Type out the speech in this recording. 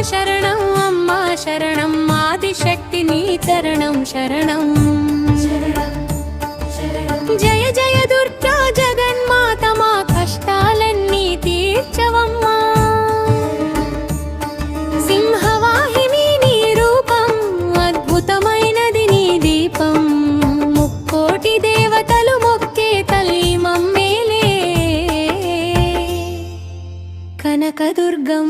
శరణం అమ్మా శరణం ఆదిశక్తి నీ చరణం శరణం జయ జయ దుర్గా జగన్మాత మా కష్టాలన్నీ తీర్చవమ్మా సింహవాహిని నీ రూపం అద్భుతమైనది నీ దీపం ముక్కోటి దేవతలు మొక్కే తల్లి మమ్మేలే కనకదుర్గం